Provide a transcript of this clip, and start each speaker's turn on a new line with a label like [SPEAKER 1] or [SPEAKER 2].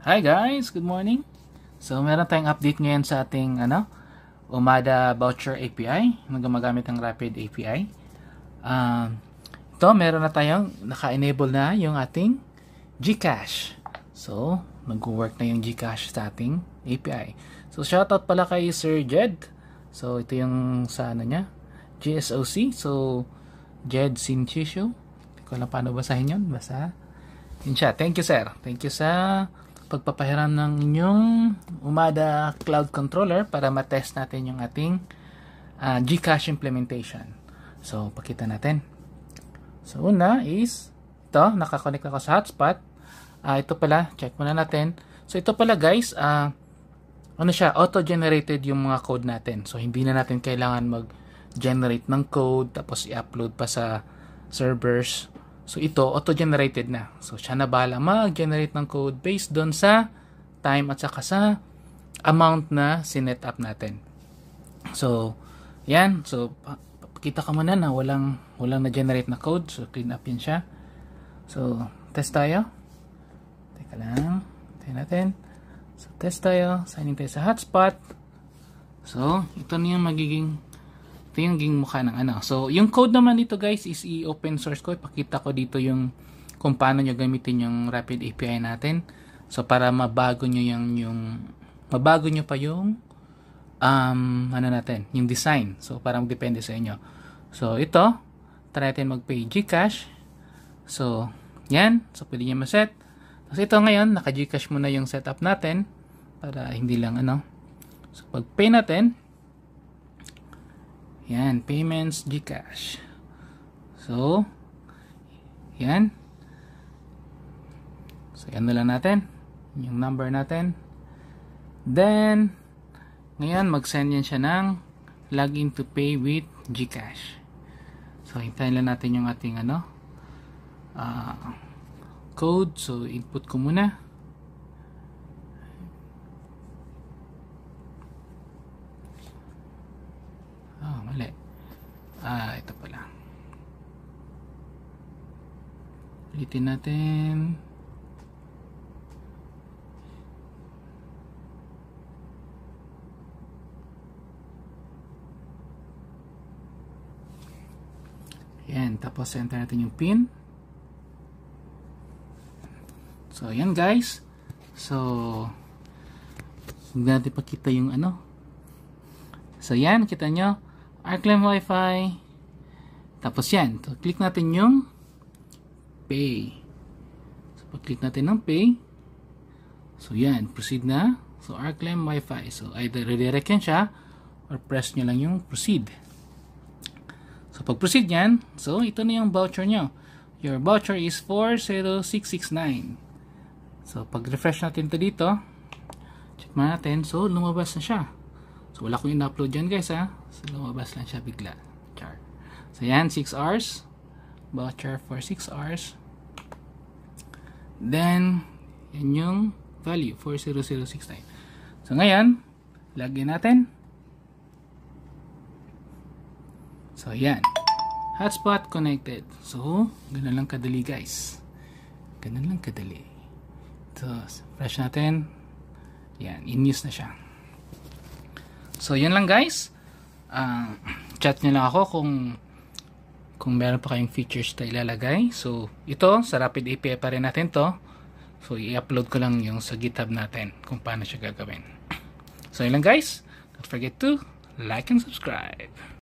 [SPEAKER 1] Hi guys, good morning. So meron tayong update ngayon sa ating Umada Voucher API na gumagamit ng Rapid API. Ito meron na tayong naka-enable na yung ating GCash. So nag-work na yung GCash sa ating API. So shoutout pala kay Sir Jed. So ito yung sa niya, GSOC. So Jed Sinchisio. Hindi ko alam paano basahin yun. Basta yun siya. Thank you sir. Thank you sa pagpapahiram ng inyong Umada Cloud Controller para matest natin yung ating GCash implementation. So, pakita natin. So, una is ito, nakakonect ako sa hotspot. Ito pala, check muna natin. So, ito pala guys, auto-generated yung mga code natin. So, hindi na natin kailangan mag-generate ng code tapos i-upload pa sa servers. So, ito, auto-generated na. So, siya na bahala mag-generate ng code based doon sa time at saka sa amount na sinet up natin. So, yan. So, pakita ka muna na walang na-generate na code. So, clean up yan siya. So, test tayo. Teka lang. Tayo natin. So, test tayo. Sign in tayo sa hotspot. So, ito na yung magiging mukha ng So, yung code naman dito guys is i-open source ko. Ipakita ko dito yung kung paano nyo gamitin yung Rapid API natin. So, para mabago nyo mabago nyo pa yung yung design. So, parang depende sa inyo. So, ito, try natin mag-pay GCash. So, yan. So, pwede nyo ma-set. So, ito ngayon, naka-GCash muna yung setup natin para hindi lang So, pag-pay natin, yan, payments, GCash. So, yan. So, yan na lang natin. Yung number natin. Then, ngayon, mag-send yan siya ng login to pay with GCash. So, hintayin lang natin yung ating code. So, input ko muna. Mali. Ito pala. Ulitin natin. Yan. Tapos, enter natin yung PIN. So, yan guys. So, hindi natin pakita yung So, yan. Kita nyo. Arclem Wi-Fi. Tapos yan. So, click natin yung Pay. So, pag-click natin ng Pay. So, yan. Proceed na. So, Arclem Wi-Fi. So, either redirect yan siya or press nyo lang yung Proceed. So, pag-proceed yan. So, ito na yung voucher nyo. Your voucher is 40669. So, pag-refresh natin ito dito. Check mo natin. So, lumabas na siya. So, wala kong in-upload dyan guys ha. So, lumabas lang siya bigla. Char. So, yan. 6 hours. Voucher for 6 hours. Then, yan yung value. 40069. So, ngayon, login natin. So, yan. Hotspot connected. So, ganun lang kadali guys. Ganun lang kadali. So, refresh natin. Yan. In-use na siya. So, yun lang guys. Chat nyo lang ako kung meron pa kayong features na ilalagay. So, ito, sa Rapid API pa rin natin to. So, i-upload ko lang yung sa GitHub natin kung paano siya gagawin. So, yun lang guys. Don't forget to like and subscribe.